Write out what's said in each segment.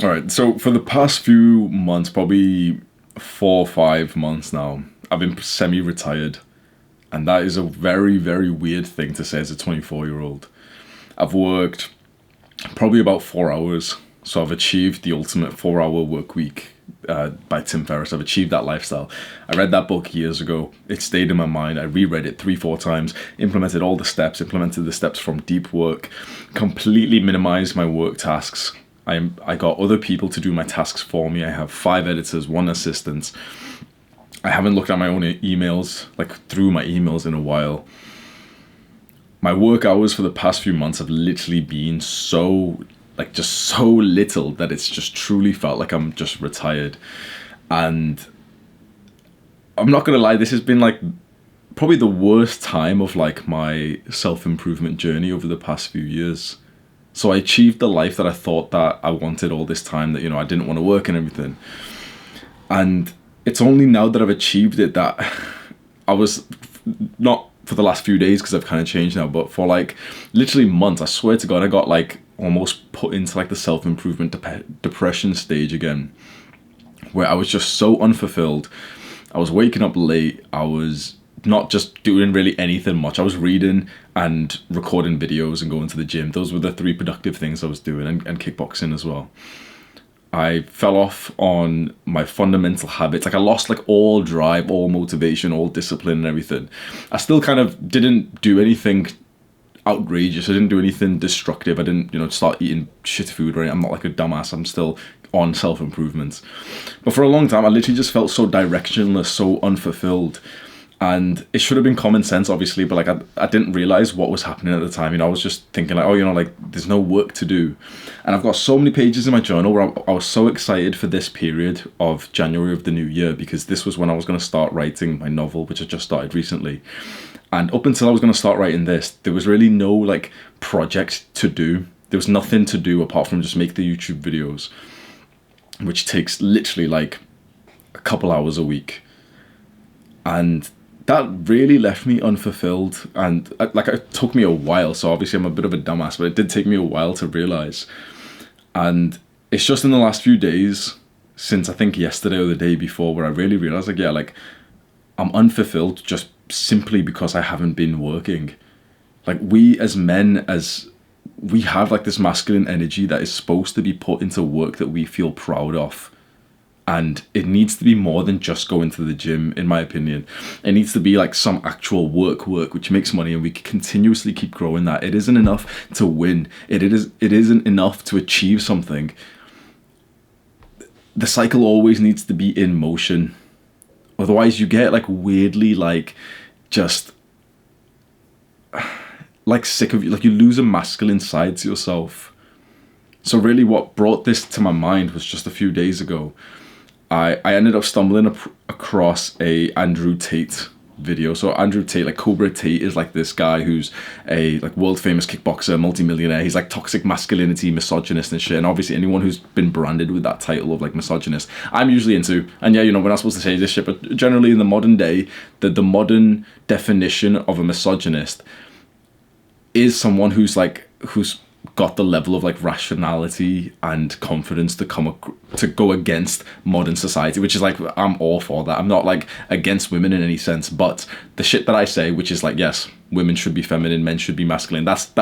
All right. So for the past few months, probably 4 or 5 months now, I've been semi-retired, and that is a very, very weird thing to say as a 24-year-old. I've worked probably about 4 hours, so I've achieved the ultimate 4-hour work week by Tim Ferriss. I've achieved that lifestyle. I read that book years ago. It stayed in my mind. I reread it 3, 4 times, implemented all the steps, implemented the steps from deep work, completely minimized my work tasks. I got other people to do my tasks for me. I have 5 editors, 1 assistant. I haven't looked at my own emails, like through my emails in a while. My work hours for the past few months have literally been so, like, just so little that it's just truly felt like I'm just retired. And I'm not gonna lie, this has been like probably the worst time of like my self-improvement journey over the past few years. So I achieved the life that I thought that I wanted all this time, that, I didn't want to work and everything. And it's only now that I've achieved it that I was, not for the last few days because I've kind of changed now, but for like literally months, I swear to God, I got like almost put into like the self-improvement depression stage again, where I was just so unfulfilled. I was waking up late. I was not just doing really anything much. I was reading and recording videos and going to the gym. Those were the 3 productive things I was doing, and kickboxing as well. I fell off on my fundamental habits. Like, I lost like all drive, all motivation, all discipline and everything. I still kind of didn't do anything outrageous. I didn't do anything destructive. I didn't, start eating shit food, right? I'm not like a dumbass. I'm still on self-improvement. But for a long time, I literally just felt so directionless, so unfulfilled. And it should have been common sense, obviously, but like I didn't realize what was happening at the time. I was just thinking like, oh, like there's no work to do. And I've got so many pages in my journal where I was so excited for this period of January of the new year, because this was when I was going to start writing my novel, which I just started recently. And up until I was going to start writing this, there was really no like project to do. There was nothing to do apart from just make the YouTube videos, which takes literally like a couple hours a week. And that really left me unfulfilled, and like it took me a while. So obviously I'm a bit of a dumbass, but it did take me a while to realize. And it's just in the last few days, since I think yesterday or the day before, where I really realized like, yeah, like I'm unfulfilled just simply because I haven't been working. Like, we as men, we have like this masculine energy that is supposed to be put into work that we feel proud of. And it needs to be more than just going to the gym, in my opinion. It needs to be like some actual work, which makes money, and we can continuously keep growing that. It isn't enough to win. It isn't enough to achieve something. The cycle always needs to be in motion. Otherwise you get like weirdly like just like sick of you. Like, you lose a masculine side to yourself. So really what brought this to my mind was just a few days ago. I ended up stumbling across a Andrew Tate video. So Andrew Tate, like Cobra Tate, is like this guy who's a like world famous kickboxer, multi-millionaire. He's like toxic masculinity, misogynist and shit. And obviously anyone who's been branded with that title of like misogynist, I'm usually into. And yeah, we're not supposed to say this shit, but generally in the modern day, the modern definition of a misogynist is someone who's got the level of like rationality and confidence to go against modern society, which is like, I'm all for that. I'm not like against women in any sense, but the shit that I say, which is like, yes, women should be feminine, men should be masculine, that's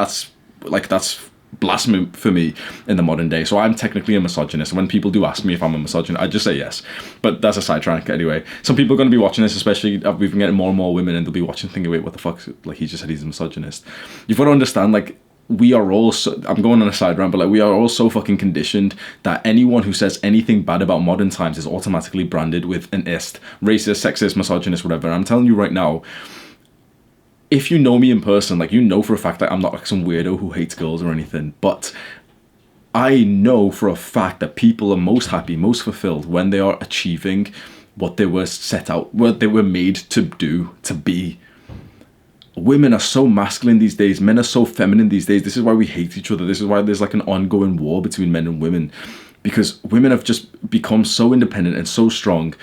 blasphemy for me in the modern day. So I'm technically a misogynist. When people do ask me if I'm a misogynist, I just say yes. But that's a sidetrack anyway. Some people are going to be watching this, especially we've been getting more and more women, and they'll be watching thinking, wait, what the fuck, like, he just said he's a misogynist. You've got to understand, like, we are all I'm going on a side rant, but like, we are all so fucking conditioned that anyone who says anything bad about modern times is automatically branded with an ist, racist, sexist, misogynist, whatever. And I'm telling you right now, if you know me in person, like, for a fact that I'm not like some weirdo who hates girls or anything, but I know for a fact that people are most happy, most fulfilled when they are achieving what they were set out, what they were made to do, to be. Women are so masculine these days. Men are so feminine these days. This is why we hate each other. This is why there's like an ongoing war between men and women, because women have just become so independent and so strong,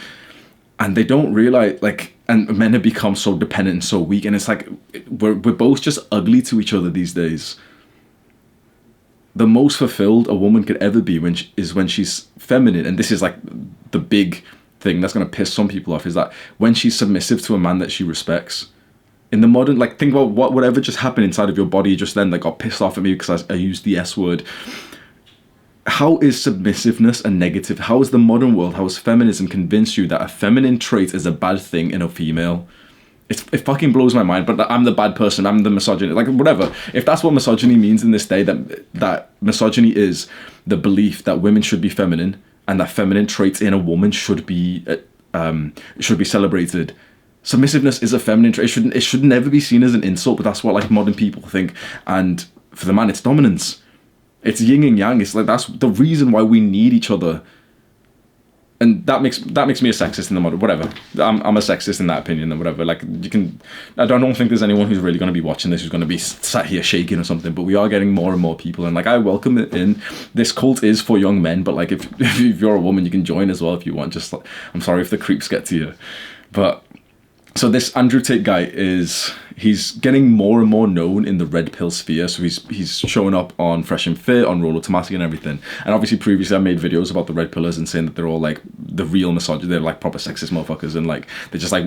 and they don't realize, like, and men have become so dependent and so weak. And it's like, we're both just ugly to each other these days. the most fulfilled a woman could ever be is when she's feminine. And this is like the big thing that's going to piss some people off, is that when she's submissive to a man that she respects. In the modern, like, think about whatever just happened inside of your body just then that got pissed off at me because I used the S word. How is submissiveness a negative? How is the modern world, how has feminism convinced you that a feminine trait is a bad thing in a female? It fucking blows my mind, but I'm the bad person, I'm the misogynist, like, whatever. If that's what misogyny means in this day, that misogyny is the belief that women should be feminine and that feminine traits in a woman should be celebrated. Submissiveness is a feminine trait. It should never be seen as an insult, but that's what like modern people think. And for the man, it's dominance. It's yin and yang. It's like, that's the reason why we need each other. And that makes me a sexist in the modern, whatever. I'm a sexist in that opinion and whatever. Like, I don't think there's anyone who's really going to be watching this who's going to be sat here shaking or something, but we are getting more and more people. And like, I welcome it in. This cult is for young men, but like, if you're a woman, you can join as well if you want. Just like, I'm sorry if the creeps get to you. But so this Andrew Tate guy he's getting more and more known in the red pill sphere. So he's showing up on Fresh and Fit, on Rollo Tomasi and everything. And obviously previously I made videos about the red pillars and saying that they're all like the real misogyny. They're like proper sexist motherfuckers, and like they're just like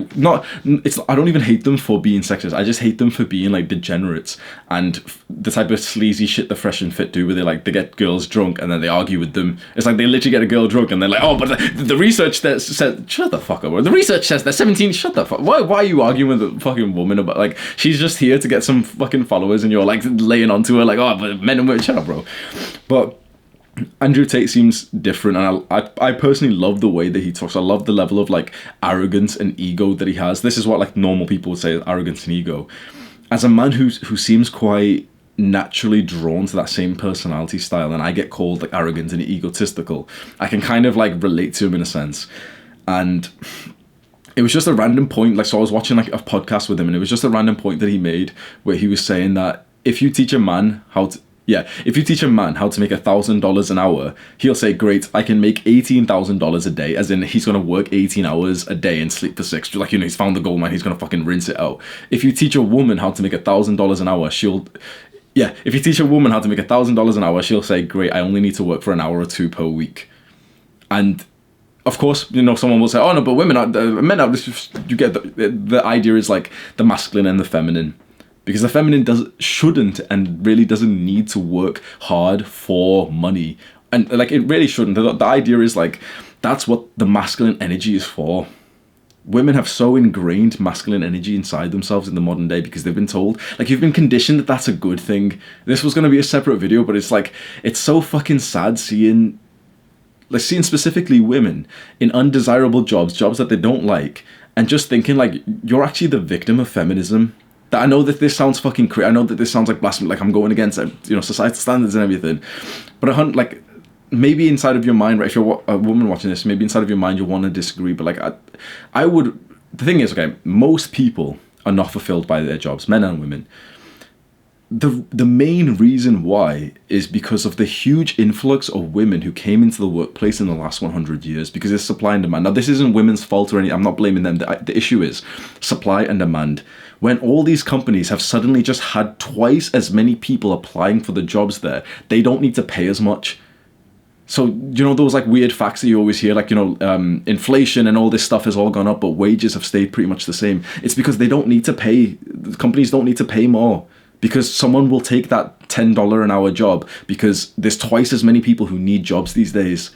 I don't even hate them for being sexist. I just hate them for being like degenerates and the type of sleazy shit the Fresh and Fit do, where they get girls drunk and then they argue with them. It's like they literally get a girl drunk and they're like, oh, but the research that said, shut the fuck up. Or the research says they're 17. Shut the fuck. Why are you arguing with a fucking woman about, like, she's just here to get some fucking followers and you're like laying onto her like, oh, but men and women, shut up, bro. But Andrew Tate seems different, and I personally love the way that he talks. I love the level of like arrogance and ego that he has. This is what like normal people would say, arrogance and ego. As a man who seems quite naturally drawn to that same personality style, and I get called like arrogant and egotistical, I can kind of like relate to him in a sense. And it was just a random point, like, so I was watching like a podcast with him, and it was just a random point that he made where he was saying that if you teach a man how to make $1,000 an hour, he'll say, great, I can make $18,000 a day, as in he's going to work 18 hours a day and sleep for 6. Like, you know, he's found the gold mine, he's going to fucking rinse it out. If you teach a woman how to make $1,000 an hour, if you teach a woman how to make $1,000 an hour, she'll say, great, I only need to work for an hour or two per week. And of course, you know, someone will say, oh no, but men are, you get the idea is like the masculine and the feminine. Because the feminine shouldn't and really doesn't need to work hard for money. And like, it really shouldn't. The idea is like, that's what the masculine energy is for. Women have so ingrained masculine energy inside themselves in the modern day because they've been told, like, you've been conditioned that that's a good thing. This was going to be a separate video, but it's like, it's so fucking sad seeing specifically women in undesirable jobs that they don't like, and just thinking like, you're actually the victim of feminism. That I know that this sounds fucking crazy. I know that this sounds like blasphemy, like I'm going against, you know, societal standards and everything. But like, maybe inside of your mind, right, if you're a woman watching this, maybe inside of your mind you'll want to disagree. But like, I would. The thing is, okay, most people are not fulfilled by their jobs, men and women. The main reason why is because of the huge influx of women who came into the workplace in the last 100 years, because it's supply and demand. Now, this isn't women's fault or anything. I'm not blaming them. The issue is supply and demand. When all these companies have suddenly just had twice as many people applying for the jobs there, they don't need to pay as much. So, you know, those like weird facts that you always hear, like, you know, inflation and all this stuff has all gone up, but wages have stayed pretty much the same. It's because they don't need to pay. Companies don't need to pay more. Because someone will take that $10 an hour job because there's twice as many people who need jobs these days.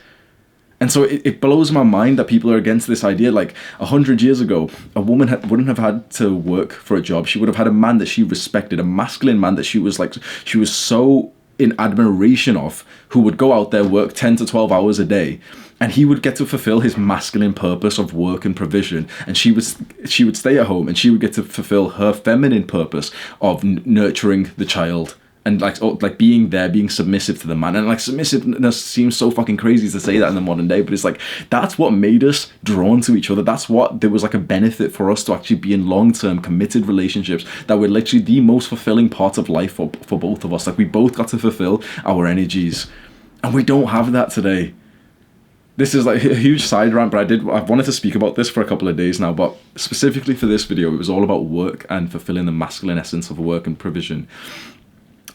And so it blows my mind that people are against this idea. Like 100 years ago, a woman wouldn't have had to work for a job. She would have had a man that she respected, a masculine man that she was so in admiration of, who would go out there, work 10 to 12 hours a day. And he would get to fulfill his masculine purpose of work and provision. And she would stay at home and she would get to fulfill her feminine purpose of nurturing the child. And like being there, being submissive to the man. And like, submissiveness seems so fucking crazy to say that in the modern day, but it's like, that's what made us drawn to each other. That's what, there was like a benefit for us to actually be in long-term committed relationships that were literally the most fulfilling part of life for both of us. Like, we both got to fulfill our energies. And we don't have that today. This is like a huge side rant, but I've wanted to speak about this for a couple of days now, but specifically for this video, it was all about work and fulfilling the masculine essence of work and provision.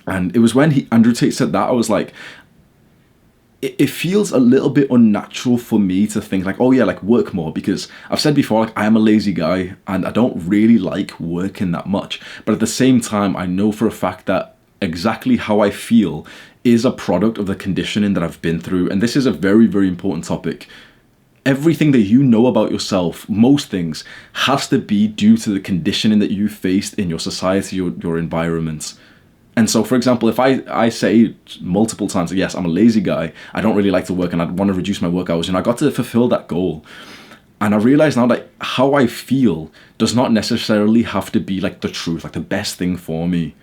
And it was when Andrew Tate said that, I was like, it feels a little bit unnatural for me to think like, oh yeah, like work more, because I've said before, like I am a lazy guy and I don't really like working that much. But at the same time, I know for a fact that exactly how I feel is a product of the conditioning that I've been through. And this is a very, very important topic. Everything that you know about yourself, most things, has to be due to the conditioning that you faced in your society, your environments. And so, for example, if I say multiple times, yes, I'm a lazy guy, I don't really like to work and I want to reduce my work hours, and I got to fulfill that goal. And I realize now that how I feel does not necessarily have to be like the truth, like the best thing for me.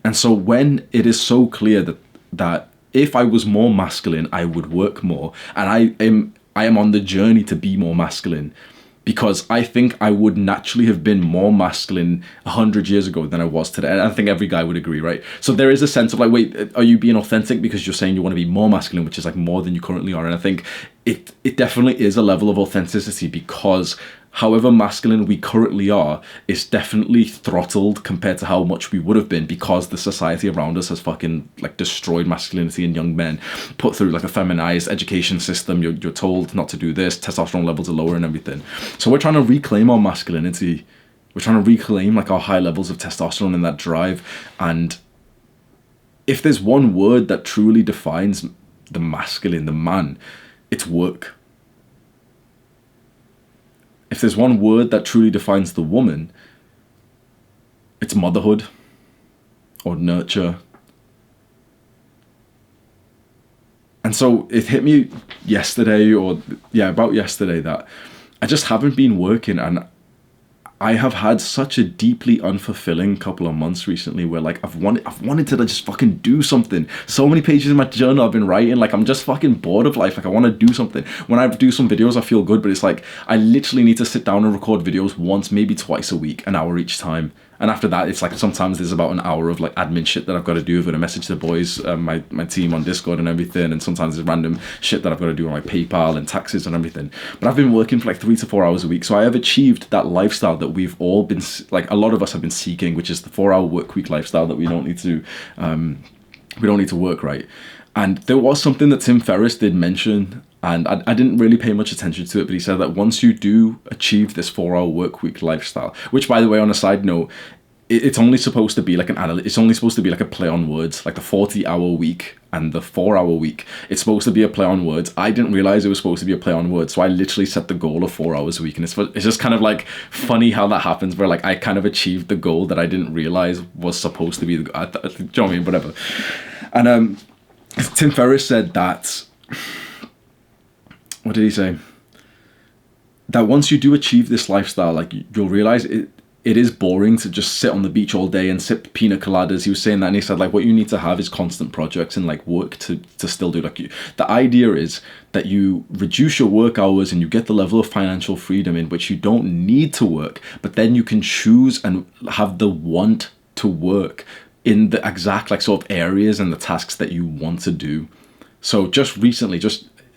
And so when it is so clear that if I was more masculine, I would work more, and I am on the journey to be more masculine, because I think I would naturally have been more masculine 100 years ago than I was today. And I think every guy would agree, right? So there is a sense of like, wait, are you being authentic because you're saying you want to be more masculine, which is like more than you currently are? And I think it definitely is a level of authenticity, because however masculine we currently are is definitely throttled compared to how much we would have been, because the society around us has fucking like destroyed masculinity in young men, put through like a feminized education system. You're told not to do this, testosterone levels are lower and everything. So we're trying to reclaim our masculinity. We're trying to reclaim like our high levels of testosterone and that drive. And if there's one word that truly defines the masculine, the man, it's work. If there's one word that truly defines the woman, it's motherhood or nurture. And so it hit me about yesterday, that I just haven't been working, and I have had such a deeply unfulfilling couple of months recently, where like I've wanted to just fucking do something. So many pages in my journal I've been writing, like I'm just fucking bored of life. Like I want to do something. When I do some videos, I feel good, but it's like I literally need to sit down and record videos once, maybe twice a week, an hour each time. And after that, it's like sometimes there's about an hour of like admin shit that I've got to do. I've got to message the boys, my team on Discord and everything. And sometimes there's random shit that I've got to do on like PayPal and taxes and everything. But I've been working for like 3 to 4 hours a week. So I have achieved that lifestyle that we've all been, like a lot of us have been seeking, which is the 4-hour work week lifestyle that we don't need to work, right? And there was something that Tim Ferriss did mention, and I didn't really pay much attention to it, but he said that once you do achieve this 4-hour work week lifestyle, which by the way, on a side note, it's only supposed to be like it's only supposed to be like a play on words, like the 40-hour week and the 4-hour week. It's supposed to be a play on words. I didn't realize it was supposed to be a play on words, so I literally set the goal of 4 hours a week, and it's just kind of like funny how that happens, where like I kind of achieved the goal that I didn't realize was supposed to be do you know what I mean? Whatever. And Tim Ferriss said that, what did he say? That once you do achieve this lifestyle, like you'll realize it is boring to just sit on the beach all day and sip pina coladas. He was saying that, and he said like what you need to have is constant projects and like work to still do. Like the idea is that you reduce your work hours and you get the level of financial freedom in which you don't need to work, but then you can choose and have the want to work in the exact like sort of areas and the tasks that you want to do. So just recently,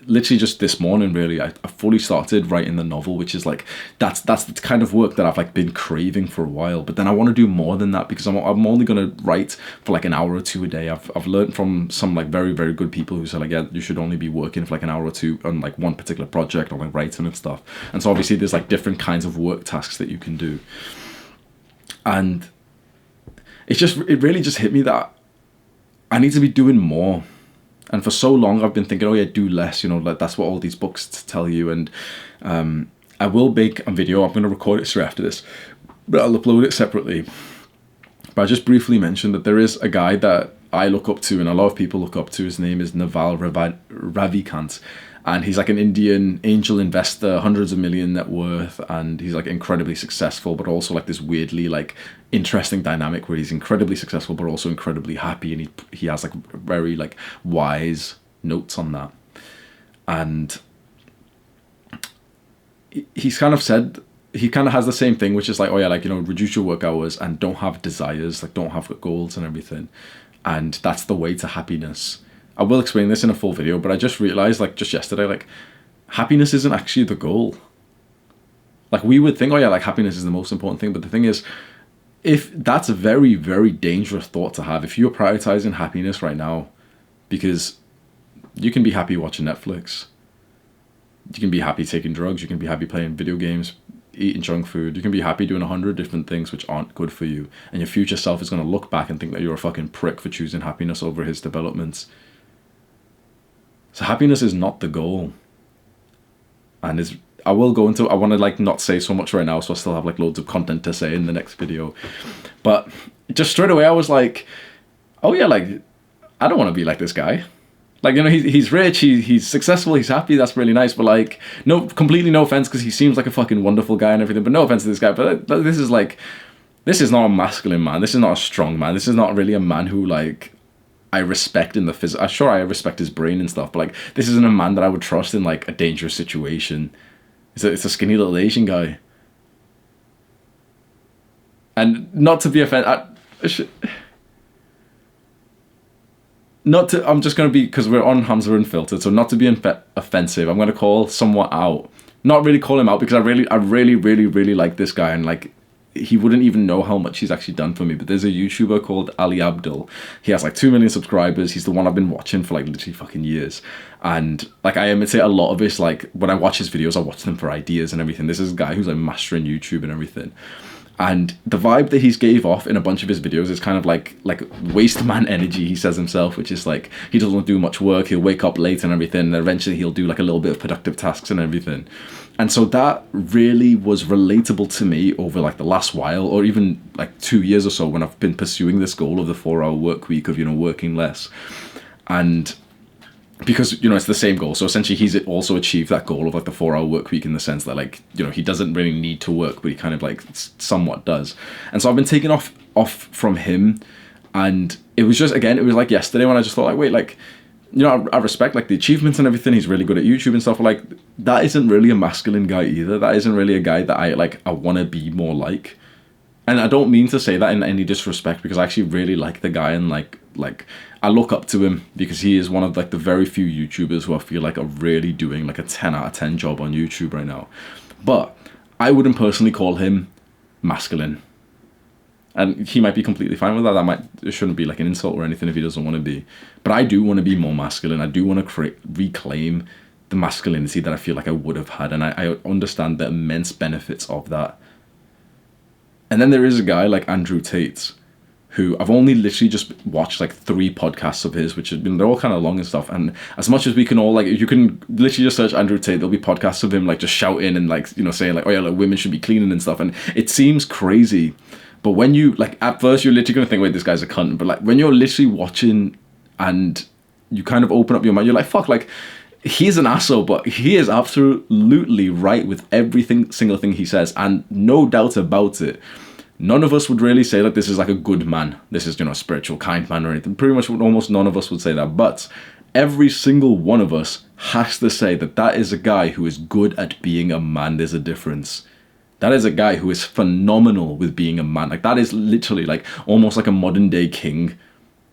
literally just this morning, really, I fully started writing the novel, which is like that's the kind of work that I've like been craving for a while. But then I want to do more than that, because I'm only gonna write for like an hour or two a day. I've learned from some like very, very good people who say like, yeah, you should only be working for like an hour or two on like one particular project or like writing and stuff. And so obviously there's like different kinds of work tasks that you can do. And it really just hit me that I need to be doing more. And for so long, I've been thinking, oh yeah, do less, you know, like that's what all these books tell you. And I will make a video. I'm going to record it straight after this, but I'll upload it separately. But I just briefly mentioned that there is a guy that I look up to, and a lot of people look up to. His name is Naval Ravikant. And he's like an Indian angel investor, hundreds of million net worth, and he's like incredibly successful, but also like this weirdly like interesting dynamic where he's incredibly successful, but also incredibly happy, and he has like very like wise notes on that. And he's kind of said, he kind of has the same thing, which is like, oh yeah, like, you know, reduce your work hours and don't have desires, like don't have goals and everything. And that's the way to happiness. I will explain this in a full video, but I just realized like just yesterday, like happiness isn't actually the goal. Like we would think, oh yeah, like happiness is the most important thing. But the thing is, if that's a very, very dangerous thought to have, if you're prioritizing happiness right now, because you can be happy watching Netflix, you can be happy taking drugs, you can be happy playing video games, eating junk food, you can be happy doing 100 different things which aren't good for you, and your future self is going to look back and think that you're a fucking prick for choosing happiness over his developments. So happiness is not the goal. And I want to like not say so much right now, so I still have like loads of content to say in the next video. But just straight away I was like, oh yeah, like I don't want to be like this guy. Like, you know, he's rich, he's successful, he's happy, that's really nice, but like, completely no offense, because he seems like a fucking wonderful guy and everything, but no offense to this guy, but this is not a masculine man, this is not a strong man, this is not really a man who, like, I respect in the physical. Sure, I respect his brain and stuff, but like, this isn't a man that I would trust in like a dangerous situation. It's a skinny little Asian guy. And not to be offended, I'm just going to be, because we're on Hamza Unfiltered, so not to be offensive, I'm going to call someone out. Not really call him out, because I really like this guy, and like, he wouldn't even know how much he's actually done for me. But there's a YouTuber called Ali Abdul. He has like 2 million subscribers. He's the one I've been watching for like literally fucking years. And like, I imitate a lot of his, like, when I watch his videos, I watch them for ideas and everything. This is a guy who's like mastering YouTube and everything. And the vibe that he's gave off in a bunch of his videos is kind of like waste man energy, he says himself, which is like, he doesn't do much work, he'll wake up late and everything, and eventually he'll do like a little bit of productive tasks and everything. And so that really was relatable to me over like the last while, or even like 2 years or so, when I've been pursuing this goal of the 4-hour work week, of, you know, working less. And because, you know, it's the same goal. So essentially he's also achieved that goal of like the 4-hour work week, in the sense that, like, you know, he doesn't really need to work, but he kind of like somewhat does. And so I've been taking off from him, and it was just, again, it was like yesterday when I just thought like, wait, like, you know, I respect like the achievements and everything. He's really good at YouTube and stuff. But like, that isn't really a masculine guy either. That isn't really a guy that I want to be more like. And I don't mean to say that in any disrespect, because I actually really like the guy, and like I look up to him, because he is one of like the very few YouTubers who I feel like are really doing like a 10 out of 10 job on YouTube right now. But I wouldn't personally call him masculine. And he might be completely fine with that. It shouldn't be like an insult or anything if he doesn't want to be. But I do want to be more masculine. I do want to reclaim the masculinity that I feel like I would have had. And I understand the immense benefits of that. And then there is a guy like Andrew Tate, who I've only literally just watched like 3 podcasts of his, which have been, they're all kind of long and stuff. And as much as we can all, like, you can literally just search Andrew Tate, there'll be podcasts of him like just shouting and like, you know, saying like, oh yeah, like women should be cleaning and stuff. And it seems crazy. But when you, like, at first you're literally going to think, wait, this guy's a cunt. But like, when you're literally watching and you kind of open up your mind, you're like, fuck, like, he's an asshole, but he is absolutely right with single thing he says. And no doubt about it, none of us would really say that this is like a good man. This is, you know, a spiritual, kind man or anything. Pretty much almost none of us would say that. But every single one of us has to say that that is a guy who is good at being a man. There's a difference. That is a guy who is phenomenal with being a man. Like, that is literally like almost like a modern day king,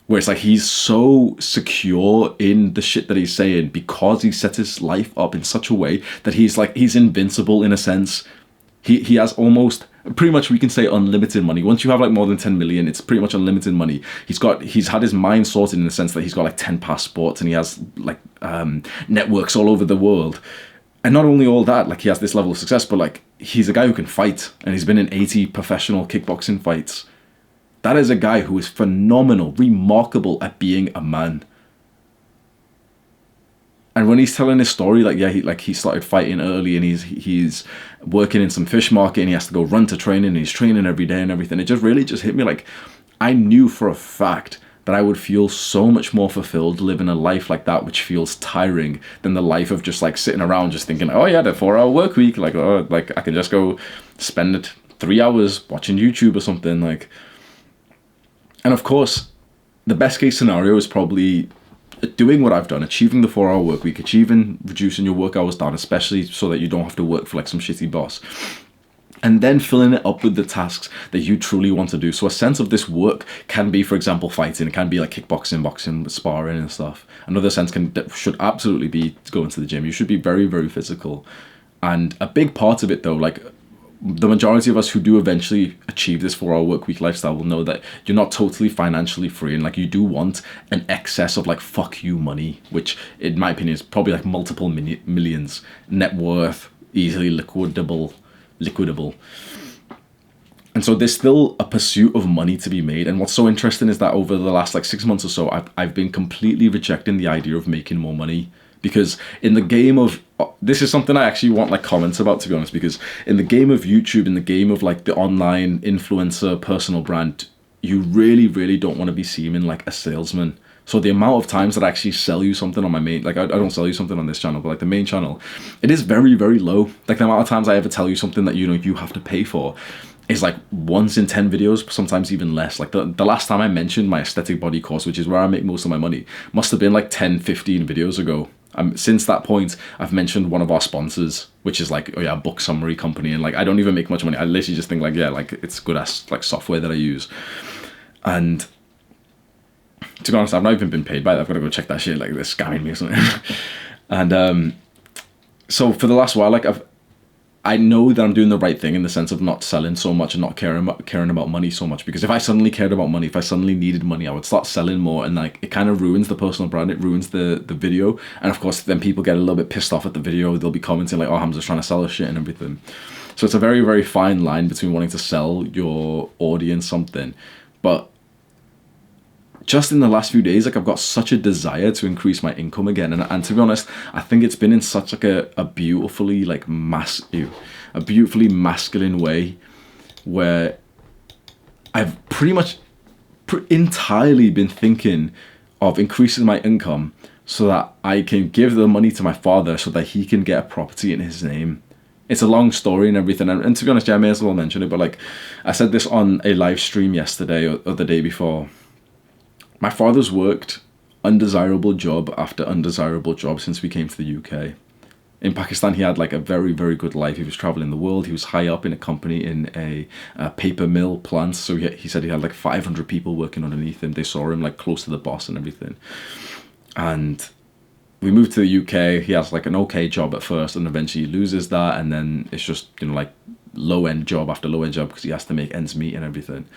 where it's like he's so secure in the shit that he's saying, because he set his life up in such a way that he's invincible in a sense. He has almost, pretty much we can say, unlimited money. Once you have like more than 10 million, it's pretty much unlimited money. He's had his mind sorted in the sense that he's got like 10 passports, and he has like networks all over the world. And not only all that, like, he has this level of success, but like, he's a guy who can fight, and he's been in 80 professional kickboxing fights. That is a guy who is phenomenal, remarkable at being a man. And when he's telling his story, like, yeah, he started fighting early, and he's working in some fish market, and he has to go run to training, and he's training every day and everything. It just really just hit me, like, I knew for a fact that I would feel so much more fulfilled living a life like that, which feels tiring, than the life of just like sitting around just thinking, oh yeah, the 4-hour work week, like, oh, like I can just go spend it 3 hours watching YouTube or something, like. And of course, the best case scenario is probably doing what I've done, achieving the 4-hour work week, achieving reducing your work hours down, especially so that you don't have to work for like some shitty boss. And then filling it up with the tasks that you truly want to do. So a sense of this work can be, for example, fighting. It can be like kickboxing, boxing, sparring and stuff. Another sense should absolutely be going to the gym. You should be very, very physical. And a big part of it though, like the majority of us who do eventually achieve this 4-hour work week lifestyle will know that you're not totally financially free, and like you do want an excess of like fuck you money, which in my opinion is probably like multiple millions net worth, easily liquidable. And so there's still a pursuit of money to be made. And what's so interesting is that over the last like 6 months or so, I've been completely rejecting the idea of making more money. Because in the game of, this is something I actually want like comments about, to be honest, because in the game of YouTube, in the game of like the online influencer personal brand, you really, really don't want to be seeming like a salesman. So the amount of times that I actually sell you something on my main, like I don't sell you something on this channel, but like the main channel, it is very, very low. Like the amount of times I ever tell you something that, you know, you have to pay for is like once in 10 videos, sometimes even less. Like the last time I mentioned my aesthetic body course, which is where I make most of my money, must have been like 10, 15 videos ago. Since that point, I've mentioned one of our sponsors, which is like, oh yeah, a book summary company. And like, I don't even make much money. I literally just think like, yeah, like it's good ass like software that I use. And to be honest, I've not even been paid by that. I've got to go check that shit. Like they're scamming me or something. And so for the last while, like I know that I'm doing the right thing in the sense of not selling so much and not caring about money so much. Because if I suddenly cared about money, if I suddenly needed money, I would start selling more, and like it kind of ruins the personal brand. It ruins the video, and of course then people get a little bit pissed off at the video. They'll be commenting like, "Oh, Hamza's trying to sell us shit and everything." So it's a very, very fine line between wanting to sell your audience something, but just in the last few days, like I've got such a desire to increase my income again, and to be honest, I think it's been in such like a beautifully like a beautifully masculine way, where I've pretty much entirely been thinking of increasing my income so that I can give the money to my father so that he can get a property in his name. It's a long story and everything, and to be honest, yeah, I may as well mention it, but like I said this on a live stream yesterday or the day before. My father's worked undesirable job after undesirable job since we came to the UK. In Pakistan, he had like a very, very good life. He was traveling the world. He was high up in a company in a paper mill plant. So he said he had like 500 people working underneath him. They saw him like close to the boss and everything. And we moved to the UK. He has like an okay job at first, and eventually he loses that. And then it's just, you know, like low end job after low end job because he has to make ends meet and everything.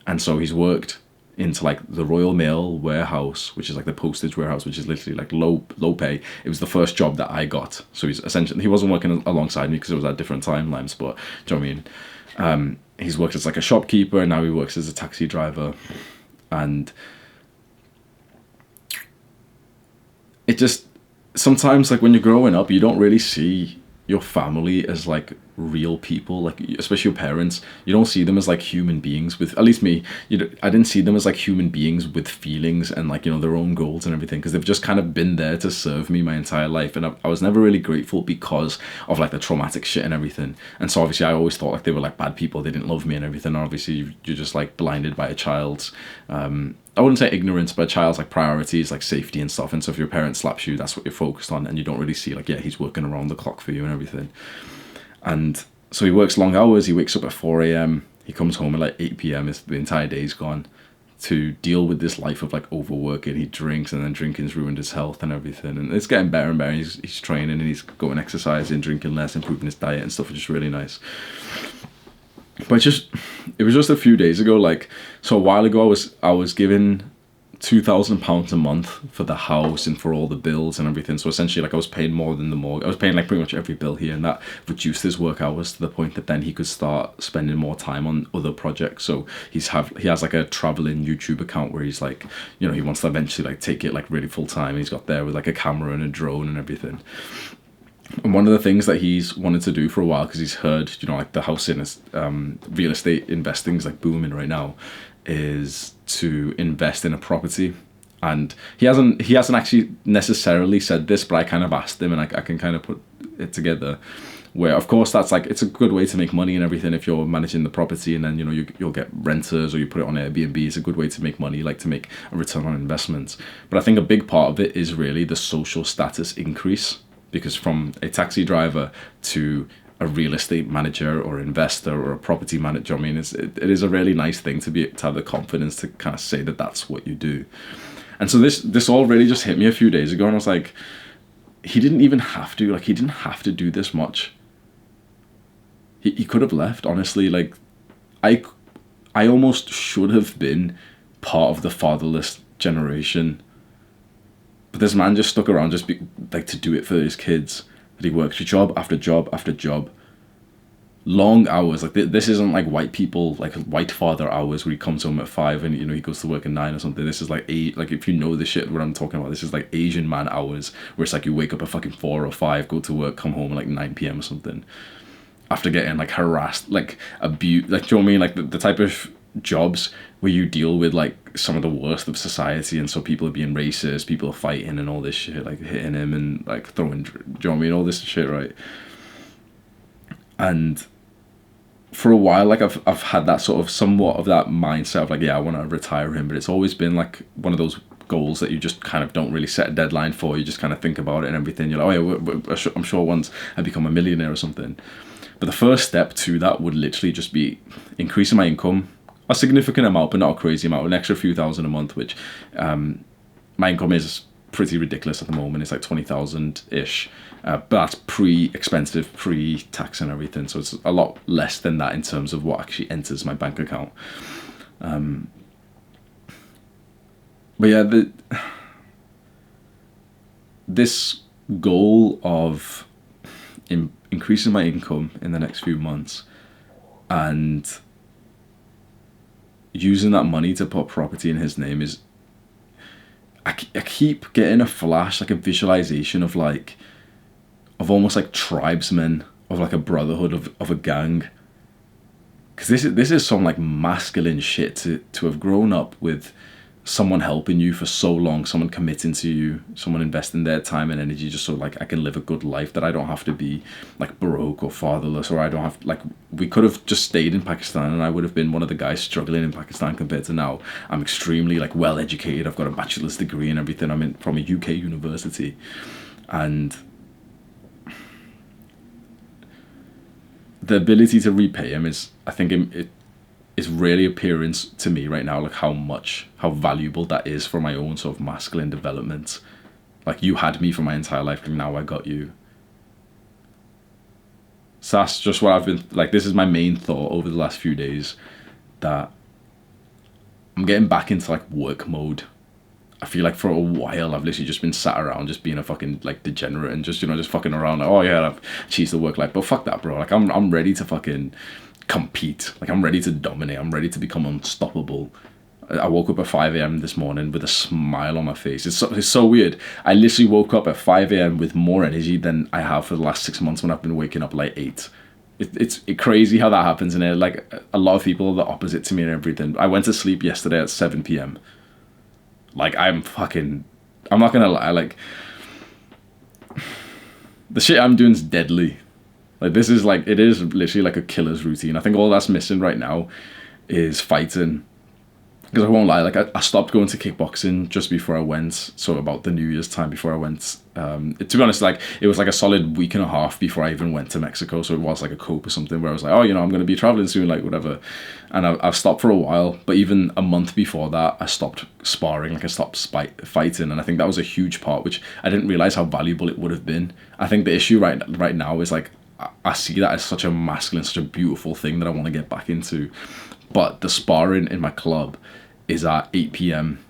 And so he's worked into like the Royal Mail warehouse, which is like the postage warehouse, which is literally like low pay. It was the first job that I got. So he's essentially, he wasn't working alongside me because it was at different timelines, but do you know what I mean? He's worked as like a shopkeeper, and now he works as a taxi driver. And it just, sometimes like when you're growing up, you don't really see your family as like real people, like especially your parents. You don't see them as like human beings with, at least me, I didn't see them as like human beings with feelings and like, you know, their own goals and everything, because they've just kind of been there to serve me my entire life. And I was never really grateful because of like the traumatic shit and everything. And so obviously I always thought like they were like bad people, they didn't love me and everything. And obviously you're just like blinded by a child's I wouldn't say ignorance, but a child's like priorities, like safety and stuff. And so if your parent slaps you, that's what you're focused on, and you don't really see like, yeah, he's working around the clock for you and everything. And so he works long hours. He wakes up at 4 a.m. He comes home at like 8 p.m. The entire day's gone to deal with this life of like overworking. He drinks, and then drinking's ruined his health and everything. And it's getting better and better. He's training, and he's going exercising, drinking less, improving his diet and stuff, which is really nice. But it was just a few days ago, like, so a while ago I was given £2,000 a month for the house and for all the bills and everything. So essentially, like, I was paying more than the mortgage. I was paying like pretty much every bill here, and that reduced his work hours to the point that then he could start spending more time on other projects. So he has like a traveling YouTube account where he's like, you know, he wants to eventually like take it like really full time. He's got there with like a camera and a drone and everything. And one of the things that he's wanted to do for a while, because he's heard, you know, like the house in real estate investing is like booming right now, is to invest in a property. And he hasn't actually necessarily said this, but I kind of asked him, and I can kind of put it together, where of course that's like, it's a good way to make money and everything if you're managing the property, and then, you know, you'll get renters, or you put it on Airbnb. It's a good way to make money, like to make a return on investment. But I think a big part of it is really the social status increase, because from a taxi driver to a real estate manager or investor or a property manager, I mean, it is a really nice thing to have the confidence to kind of say that that's what you do. And so this all really just hit me a few days ago, and I was like, he didn't have to do this much. he could have left, honestly. Like, I I almost should have been part of the fatherless generation. But this man just stuck around like to do it for his kids. That he worked job after job after job. Long hours. Like this isn't like white people, like white father hours where he comes home at 5 and he goes to work at 9 or something. This is like like if you know the shit what I'm talking about, this is like Asian man hours where it's like you wake up at fucking 4 or 5, go to work, come home at like 9 p.m. or something. After getting like harassed, like abused, like, do you know what I mean? Like the type of jobs where you deal with like some of the worst of society, and so people are being racist, people are fighting and all this shit, like hitting him and like throwing, do you know what I mean? All this shit, right? And for a while, like I've had that sort of somewhat of that mindset of like, yeah, I want to retire him, but it's always been like one of those goals that you just kind of don't really set a deadline for. You just kind of think about it and everything. You're like, oh yeah, I'm sure once I become a millionaire or something. But the first step to that would literally just be increasing my income a significant amount, but not a crazy amount, an extra few thousand a month, which my income is pretty ridiculous at the moment. It's like 20,000-ish, but that's pre-expensive, pre-tax and everything. So it's a lot less than that in terms of what actually enters my bank account. But yeah, this goal of increasing my income in the next few months and using that money to put property in his name is, I keep getting a flash, like a visualization of like, of almost like tribesmen, of like a brotherhood of a gang. Because this is some like masculine shit to have grown up with someone helping you for so long, someone committing to you, someone investing their time and energy just so like I can live a good life, that I don't have to be like broke or fatherless, or I don't have, like, we could have just stayed in Pakistan and I would have been one of the guys struggling in Pakistan compared to now. I'm extremely like well educated, I've got a bachelor's degree and everything, I'm from a UK university, and the ability to repay him is, I think it is really appearing to me right now, like how valuable that is for my own sort of masculine development. Like, you had me for my entire life, and now I got you. So that's just what I've been, like, this is my main thought over the last few days, that I'm getting back into like work mode. I feel like for a while I've literally just been sat around just being a fucking like degenerate and just, just fucking around like, oh yeah, I've achieved the work life, but fuck that, bro. Like I'm ready to fucking compete. Like I'm ready to dominate. I'm ready to become unstoppable. I woke up at 5 a.m. this morning with a smile on my face. It's so weird. I literally woke up at 5 a.m. with more energy than I have for the last 6 months when I've been waking up like 8. It's crazy how that happens, and like a lot of people are the opposite to me and everything. I went to sleep yesterday at 7 p.m. Like I'm not gonna lie, like the shit I'm doing is deadly. Like this is like, it is literally like a killer's routine. I think all that's missing right now is fighting. Because I won't lie, like I stopped going to kickboxing just before I went, so about the New Year's time before I went. To be honest, like it was like a solid week and a half before I even went to Mexico, so it was like a cope or something where I was like, oh, I'm going to be traveling soon, like whatever. And I've stopped for a while, but even a month before that, I stopped sparring, like I stopped fighting, and I think that was a huge part, which I didn't realize how valuable it would have been. I think the issue right now is like, I see that as such a masculine, such a beautiful thing that I want to get back into. But the sparring in my club is at 8 p.m,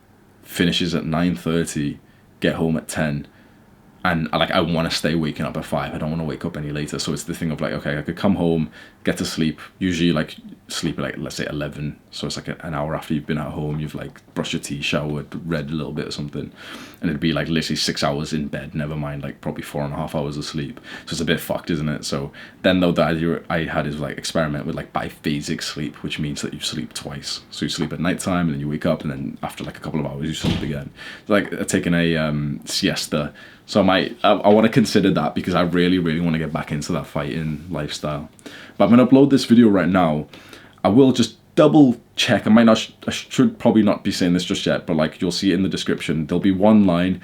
finishes at 9:30, get home at 10, and I want to stay waking up at 5. I don't want to wake up any later. So it's the thing of like, okay, I could come home, get to sleep, usually like sleep at like, let's say 11. So it's like an hour after you've been at home, you've like brushed your teeth, showered, read a little bit or something, and it'd be like literally 6 hours in bed, never mind like probably 4.5 hours of sleep. So it's a bit fucked, isn't it? So then though, the idea I had is like experiment with like biphasic sleep, which means that you sleep twice. So you sleep at nighttime and then you wake up, and then after like a couple of hours you sleep again. It's like taking a siesta. So I want to consider that, because I really want to get back into that fighting lifestyle. But I'm going to upload this video right now. I will just double check. I should probably not be saying this just yet, but like you'll see it in the description. There'll be one line.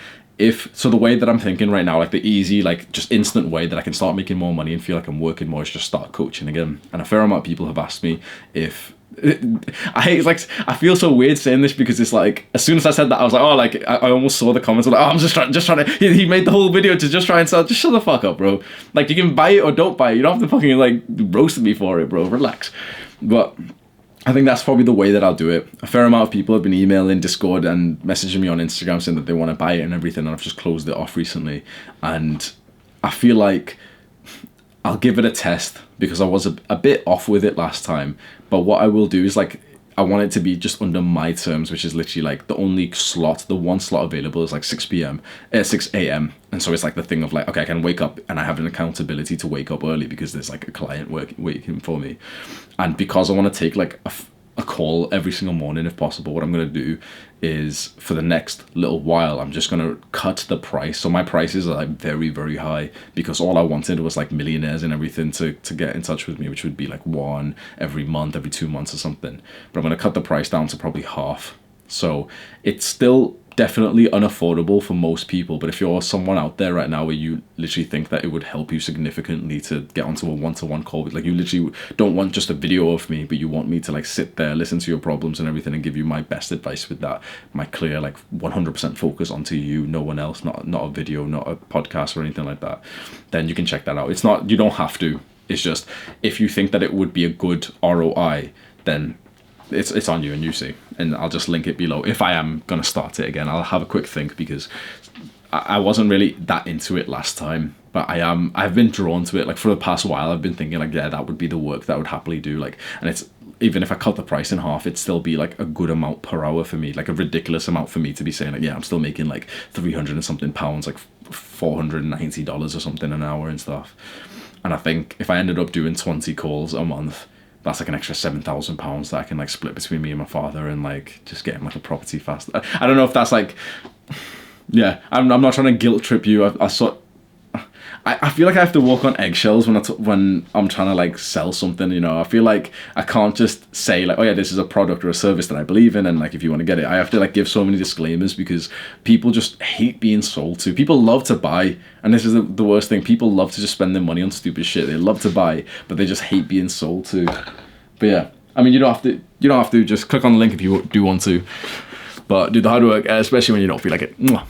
So the way that I'm thinking right now, like the easy, like just instant way that I can start making more money and feel like I'm working more, is just start coaching again. And a fair amount of people have asked me if I feel so weird saying this because it's like as soon as I said that I was like, oh, like I almost saw the comments. I was like, oh, I'm just trying to. He made the whole video to just try and sell. Just shut the fuck up, bro. Like you can buy it or don't buy it. You don't have to fucking like roast me for it, bro. Relax. But I think that's probably the way that I'll do it. A fair amount of people have been emailing Discord and messaging me on Instagram saying that they want to buy it and everything, and I've just closed it off recently. And I feel like I'll give it a test because I was a bit off with it last time. But what I will do is like, I want it to be just under my terms, which is literally like the only slot, the one slot available is like 6 a.m. And so it's like the thing of like, okay, I can wake up and I have an accountability to wake up early because there's like a client waiting for me. And because I want to take like a call every single morning if possible, what I'm going to do is for the next little while I'm just going to cut the price. So my prices are like very, very high because all I wanted was like millionaires and everything to get in touch with me, which would be like one every month, every 2 months or something. But I'm going to cut the price down to probably half. So it's still definitely unaffordable for most people, but if you're someone out there right now where you literally think that it would help you significantly to get onto a one-to-one call with, like, you literally don't want just a video of me, but you want me to like sit there, listen to your problems and everything and give you my best advice with that, my clear like 100% focus onto you, no one else, not a video, not a podcast or anything like that, then you can check that out. It's not, you don't have to, it's just if you think that it would be a good ROI, then it's on you and you see, and I'll just link it below. If I am gonna start it again, I'll have a quick think because I wasn't really that into it last time, but I've been drawn to it. Like for the past while I've been thinking like, yeah, that would be the work that I would happily do. Like, and it's, even if I cut the price in half, it'd still be like a good amount per hour for me, like a ridiculous amount for me to be saying like, yeah, I'm still making like 300 and something pounds, like $490 or something an hour and stuff. And I think if I ended up doing 20 calls a month, that's like an extra £7,000 that I can like split between me and my father and like just get him like a property fast. I don't know if that's like, yeah, I'm not trying to guilt trip you. I feel like I have to walk on eggshells when I'm trying to like sell something, you know. I feel like I can't just say like, oh yeah, this is a product or a service that I believe in, and like if you want to get it, I have to like give so many disclaimers because people just hate being sold to. People love to buy, and this is the worst thing. People love to just spend their money on stupid shit. They love to buy, but they just hate being sold to. But yeah, I mean, you don't have to just click on the link if you do want to, but do the hard work, especially when you don't feel like it. Mwah.